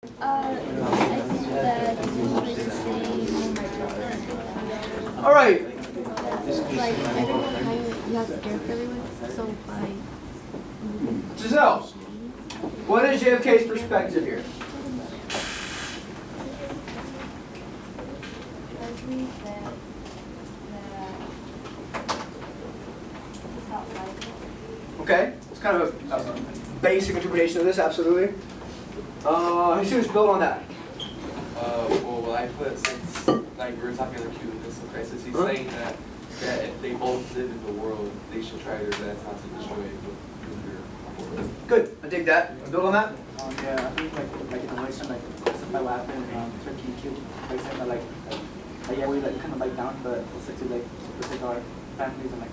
I think that it's the same. All right. Like everyone kind of, you have to care for everyone. So by Giselle, what is JFK's perspective here? Okay, it's kind of a basic interpretation of this, absolutely. Jesus, build on that. Well, I put since like we were talking about the Cuban Missile Crisis, he's saying that if they both live in the world, they should try their best not to destroy it with nuclear. Good, I dig that. Build on that. Yeah, I think like in a way, like by what happened, Turkey killed, like saying that yeah, we like kind of down, but also to like protect our families and like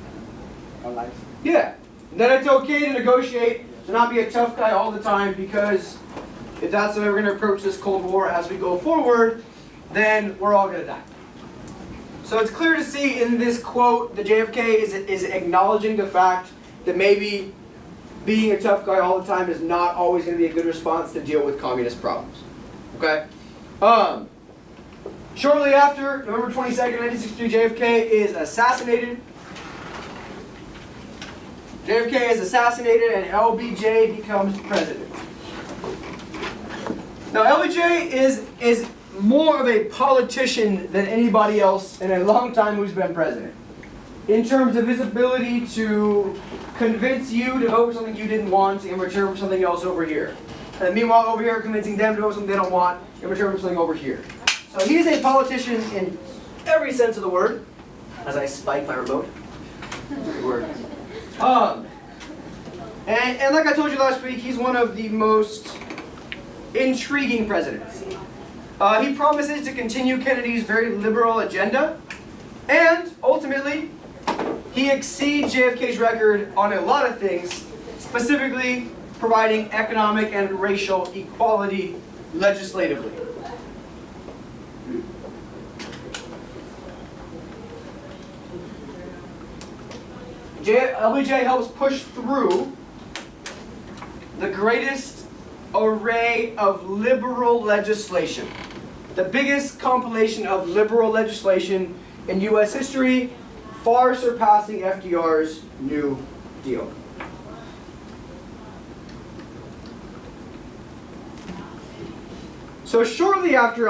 our lives. Yeah, that it's okay to negotiate, to not be a tough guy all the time, because if that's the way we're going to approach this Cold War as we go forward, then we're all going to die. So it's clear to see in this quote that JFK is acknowledging the fact that maybe being a tough guy all the time is not always going to be a good response to deal with communist problems. Okay? Shortly after, November 22nd, 1963, JFK is assassinated. JFK is assassinated and LBJ becomes president. Now LBJ is more of a politician than anybody else in a long time who's been president, in terms of his ability to convince you to vote for something you didn't want in return for something else over here. And meanwhile over here convincing them to vote for something they don't want in return for something over here. So he's a politician in every sense of the word, as I spike my remote. Good word. And like I told you last week, he's one of the most intriguing presidents. He promises to continue Kennedy's very liberal agenda, and ultimately, he exceeds JFK's record on a lot of things, specifically providing economic and racial equality legislatively. LBJ helps push through the greatest array of liberal legislation. The biggest compilation of liberal legislation in U.S. history, far surpassing FDR's New Deal. So shortly after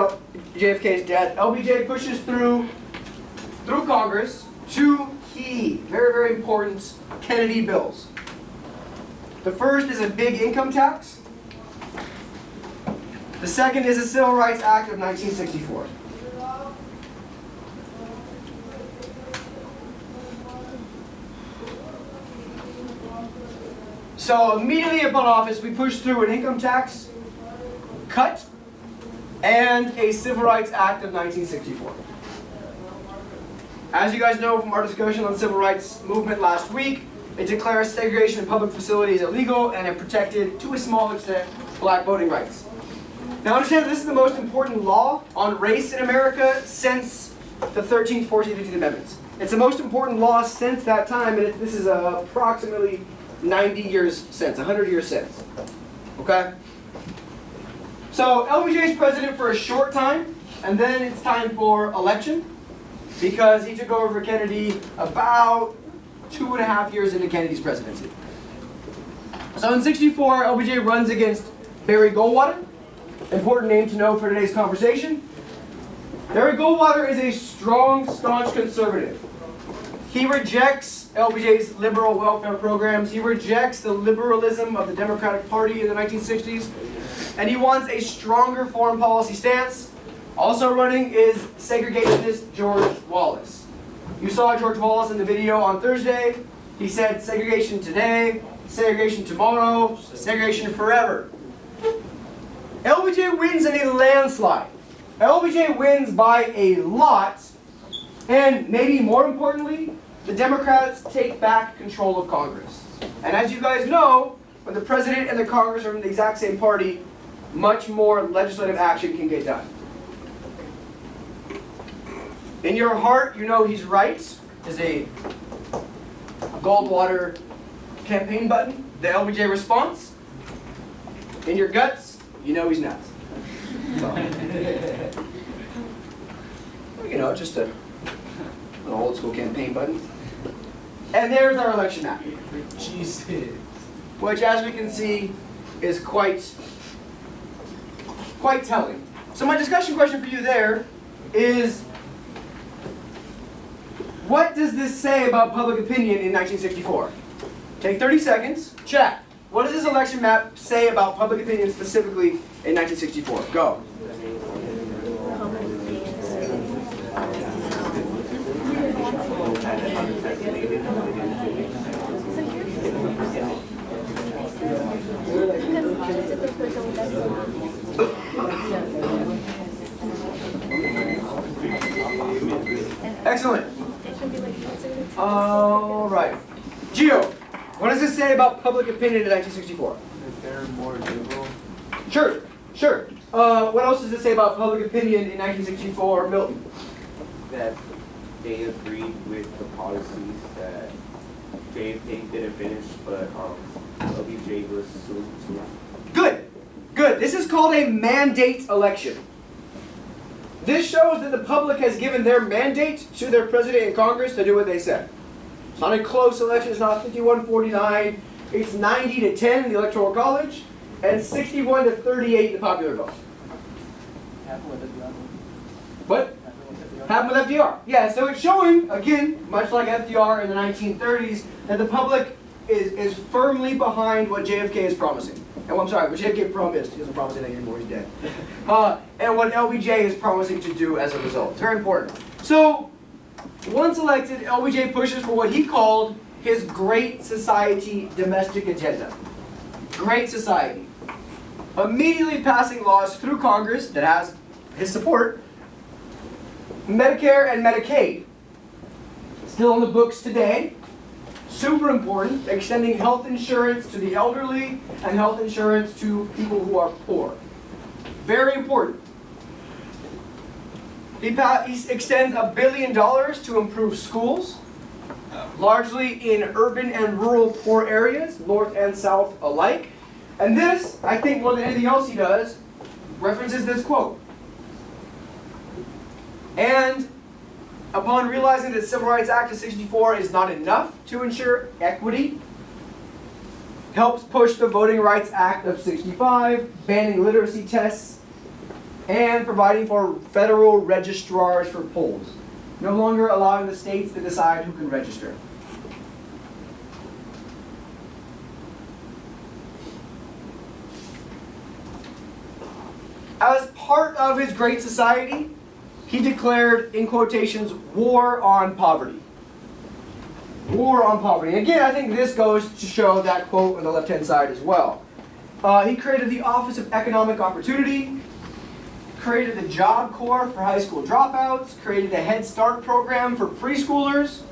JFK's death, LBJ pushes through Congress two key, very, very important Kennedy bills. The first is a big income tax. The second is the Civil Rights Act of 1964. So immediately upon office, we pushed through an income tax cut and a Civil Rights Act of 1964. As you guys know from our discussion on the Civil Rights Movement last week, it declares segregation in public facilities illegal, and it protected, to a small extent, black voting rights. Now understand that this is the most important law on race in America since the 13th, 14th, 15th Amendments. It's the most important law since that time, and this is approximately 90 years since, 100 years since. Okay? So LBJ is president for a short time, and then it's time for election, because he took over for Kennedy about 2.5 years into Kennedy's presidency. So in '64, LBJ runs against Barry Goldwater. Important name to know for today's conversation. Barry Goldwater is a strong, staunch conservative. He rejects LBJ's liberal welfare programs. He rejects the liberalism of the Democratic Party in the 1960s. And he wants a stronger foreign policy stance. Also running is segregationist George Wallace. You saw George Wallace in the video on Thursday. He said segregation today, segregation tomorrow, segregation forever. LBJ wins in a landslide. LBJ wins by a lot, and maybe more importantly, the Democrats take back control of Congress. And as you guys know, when the President and the Congress are from the exact same party, much more legislative action can get done. In your heart, you know he's right, is a Goldwater campaign button, the LBJ response. In your guts, you know he's nuts. You know, just a little old school campaign button. And there's our election map. Jesus. Which, as we can see, is quite telling. So my discussion question for you there is, what does this say about public opinion in 1964? Take 30 seconds, chat. What does this election map say about public opinion specifically in 1964? Go. Excellent. All right. Gio, what does this say about public opinion in 1964? That they're more liberal. Sure. What else does it say about public opinion in 1964, Milton? That they agreed with the policies that JFK didn't finish, but LBJ was soon to. Good. This is called a mandate election. This shows that the public has given their mandate to their president and Congress to do what they said. It's not a close election. It's not 51-49. It's 90-10 in the Electoral College, and 61-38 in the popular vote. What? Happened with FDR. Yeah, so it's showing, again, much like FDR in the 1930s, that the public is firmly behind what JFK is promising. And I'm sorry, what JFK promised. He doesn't promise anything anymore, he's dead. And what LBJ is promising to do as a result. It's very important. So, once elected, LBJ pushes for what he called his Great Society domestic agenda. Great Society. Immediately passing laws through Congress that has his support. Medicare and Medicaid, still on the books today. Super important, extending health insurance to the elderly and health insurance to people who are poor. Very important. He extends $1 billion to improve schools, largely in urban and rural poor areas, north and south alike. And this, I think more than anything else he does, references this quote. And upon realizing that the Civil Rights Act of '64 is not enough to ensure equity, helps push the Voting Rights Act of '65, banning literacy tests, and providing for federal registrars for polls, no longer allowing the states to decide who can register. As part of his Great Society, he declared, in quotations, war on poverty. War on poverty. Again, I think this goes to show that quote on the left-hand side as well. He created the Office of Economic Opportunity, created the Job Corps for high school dropouts, created the Head Start program for preschoolers,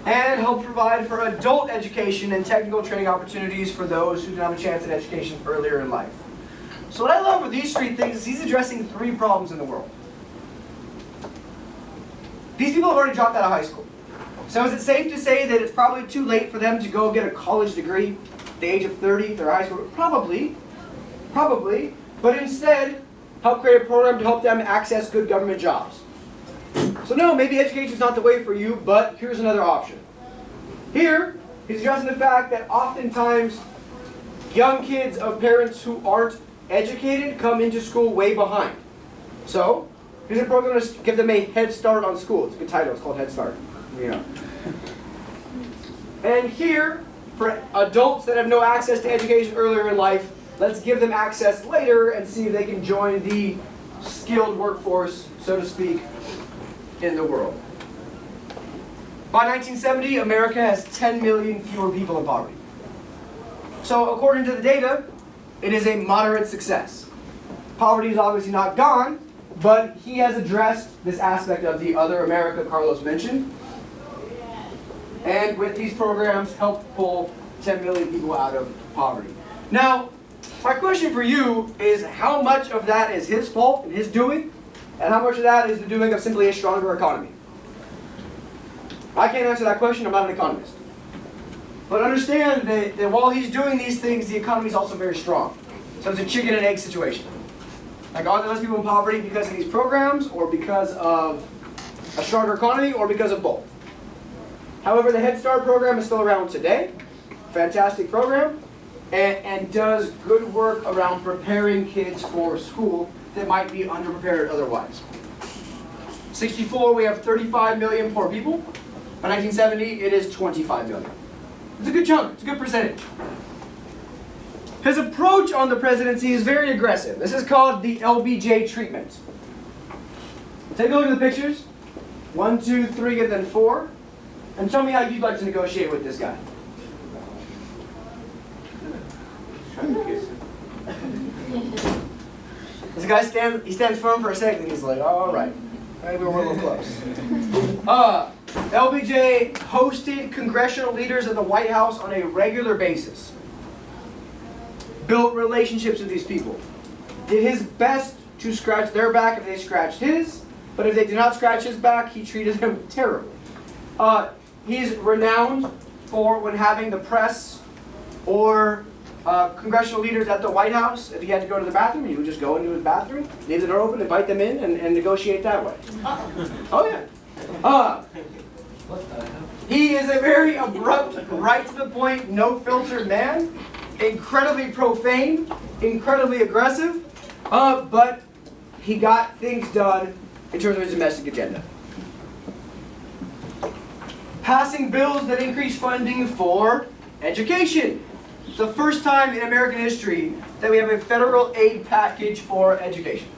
and helped provide for adult education and technical training opportunities for those who didn't have a chance at education earlier in life. So what I love with these three things is he's addressing three problems in the world. These people have already dropped out of high school. So is it safe to say that it's probably too late for them to go get a college degree at the age of 30 if they're high school? Probably. But instead, help create a program to help them access good government jobs. So no, maybe education's not the way for you, but here's another option. Here, he's addressing the fact that oftentimes young kids of parents who aren't educated come into school way behind. So, here's a program to give them a head start on school. It's a good title, it's called Head Start. Yeah. And here, for adults that have no access to education earlier in life, let's give them access later and see if they can join the skilled workforce, so to speak, in the world. By 1970, America has 10 million fewer people in poverty. So according to the data, it is a moderate success. Poverty is obviously not gone, but he has addressed this aspect of the other America Carlos mentioned. And with these programs, helped pull 10 million people out of poverty. Now, my question for you is how much of that is his fault and his doing, and how much of that is the doing of simply a stronger economy? I can't answer that question, I'm not an economist. But understand that while he's doing these things, the economy is also very strong. So it's a chicken and egg situation. Like, are there less people in poverty because of these programs, or because of a stronger economy, or because of both? However, the Head Start program is still around today. Fantastic program. And does good work around preparing kids for school that might be underprepared otherwise. 64, we have 35 million poor people. By 1970, it is 25 million. It's a good chunk. It's a good percentage. His approach on the presidency is very aggressive. This is called the LBJ treatment. Take a look at the pictures. 1, 2, 3, and then 4. And tell me how you'd like to negotiate with this guy. This guy stands firm for a second, and he's like, all right, maybe we're a little close. LBJ hosted congressional leaders at the White House on a regular basis. Built relationships with these people. Did his best to scratch their back if they scratched his, but if they did not scratch his back, he treated them terribly. He's renowned for when having the press or congressional leaders at the White House, if he had to go to the bathroom, he would just go into his bathroom, leave the door open, invite them in, and negotiate that way. Oh yeah. He is a very abrupt, right to the point, no filter man. Incredibly profane, incredibly aggressive, but he got things done in terms of his domestic agenda. Passing bills that increase funding for education. It's the first time in American history that we have a federal aid package for education.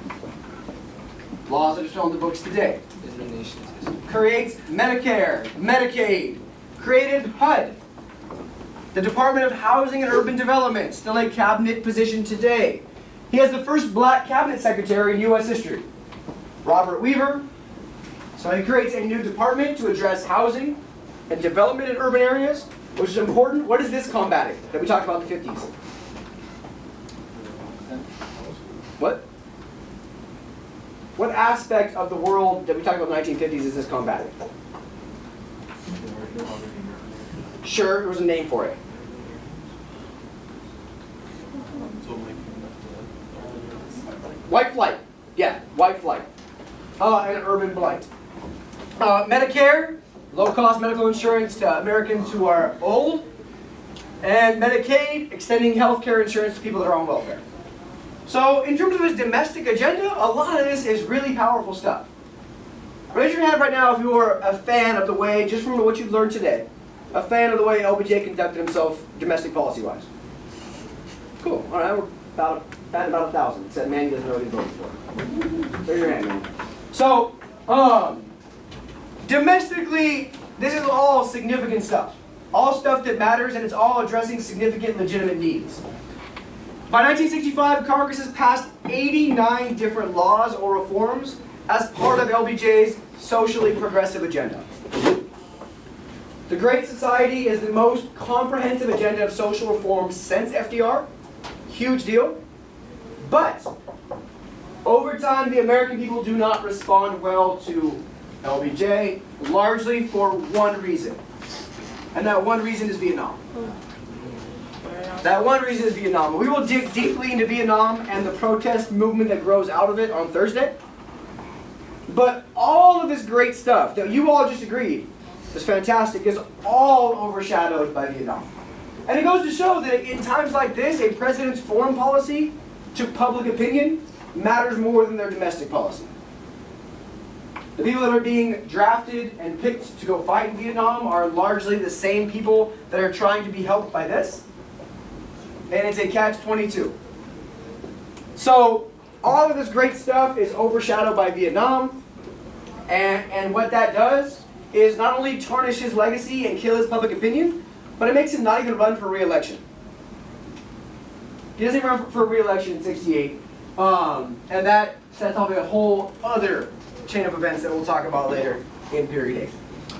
Laws that are still in the books today. Creates Medicare, Medicaid, created HUD. The Department of Housing and Urban Development, still a cabinet position today. He has the first black cabinet secretary in U.S. history, Robert Weaver. So he creates a new department to address housing and development in urban areas, which is important. What is this combating that we talked about in the 50s? What? What aspect of the world that we talked about in the 1950s is this combating? Sure, there was a name for it. White flight. Yeah, white flight. And urban blight. Medicare, low-cost medical insurance to Americans who are old. And Medicaid, extending health care insurance to people that are on welfare. So in terms of his domestic agenda, a lot of this is really powerful stuff. Raise your hand right now if you are a fan of the way, just from what you've learned today, a fan of the way LBJ conducted himself domestic policy-wise. Cool. All right, we're about 1,000, except Manny doesn't know what he's voting for. Raise your hand, Manny. So, domestically, this is all significant stuff. All stuff that matters, and it's all addressing significant legitimate needs. By 1965, Congress has passed 89 different laws or reforms as part of LBJ's socially progressive agenda. The Great Society is the most comprehensive agenda of social reform since FDR. Huge deal. But over time, the American people do not respond well to LBJ, largely for one reason. And that one reason is Vietnam. That one reason is Vietnam. We will dig deeply into Vietnam and the protest movement that grows out of it on Thursday. But all of this great stuff that you all just agreed is fantastic is all overshadowed by Vietnam. And it goes to show that in times like this, a president's foreign policy to public opinion matters more than their domestic policy. The people that are being drafted and picked to go fight in Vietnam are largely the same people that are trying to be helped by this. And it's a catch-22. So all of this great stuff is overshadowed by Vietnam. And what that does is not only tarnish his legacy and kill his public opinion, but it makes him not even run for re-election. He doesn't even run for re-election in '68. And that sets off a whole other chain of events that we'll talk about later in Period 8.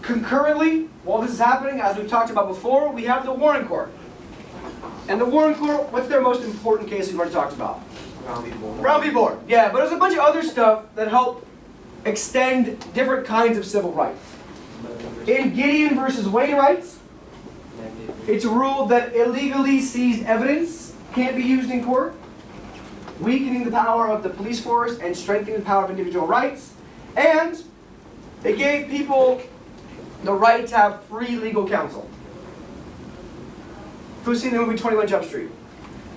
Concurrently, while this is happening, as we've talked about before, we have the Warren Court. And the Warren Court, what's their most important case we've already talked about? Brown v. Board. Yeah, but there's a bunch of other stuff that help extend different kinds of civil rights. In Gideon versus Wainwright, it's ruled that illegally seized evidence can't be used in court, weakening the power of the police force and strengthening the power of individual rights, and it gave people the right to have free legal counsel. Who's seen the movie 21 Jump Street?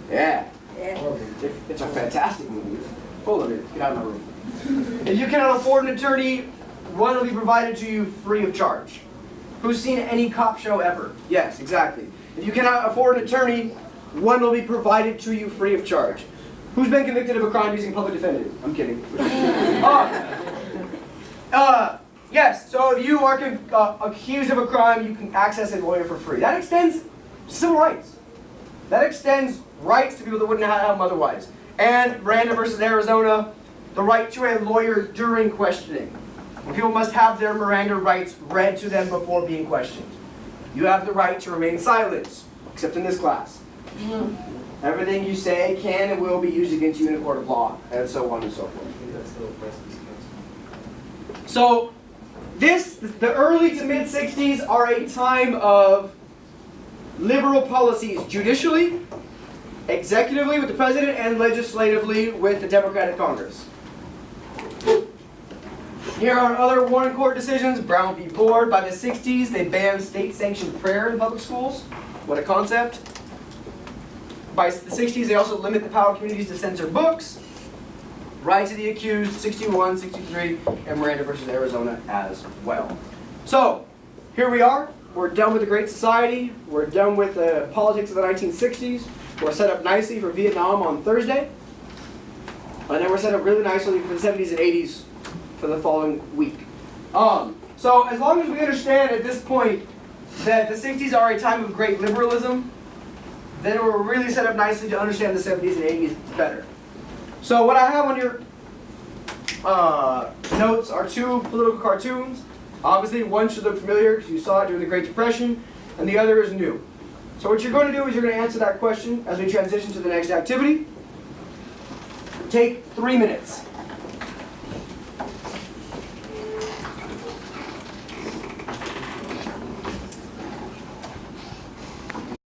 Yeah. It's a fantastic movie. Full of it. Get out of my room. If you cannot afford an attorney, one will be provided to you free of charge. Who's seen any cop show ever? Yes, exactly. If you cannot afford an attorney, one will be provided to you free of charge. Who's been convicted of a crime using public defender? I'm kidding. Yes, so if you are accused of a crime, you can access a lawyer for free. That extends civil rights. That extends rights to people that wouldn't have them otherwise. And Miranda versus Arizona, the right to a lawyer during questioning. People must have their Miranda rights read to them before being questioned. You have the right to remain silent, except in this class. Everything you say can and will be used against you in a court of law, and so on and so forth. So, the early to mid 60s are a time of liberal policies judicially, executively with the president, and legislatively with the Democratic Congress. Here are other Warren Court decisions. Brown v. Board. By the 60s, they banned state-sanctioned prayer in public schools. What a concept. By the 60s, they also limit the power of communities to censor books. Rights of the accused, 61, 63, and Miranda versus Arizona as well. So, here we are. We're done with the Great Society. We're done with the politics of the 1960s. We're set up nicely for Vietnam on Thursday. And then we're set up really nicely for the 70s and 80s for the following week. So as long as we understand at this point that the 60s are a time of great liberalism, then we're really set up nicely to understand the 70s and 80s better. So what I have on your notes are two political cartoons. Obviously one should look familiar because you saw it during the Great Depression, and the other is new. So what you're going to do is you're going to answer that question as we transition to the next activity. Take 3 minutes.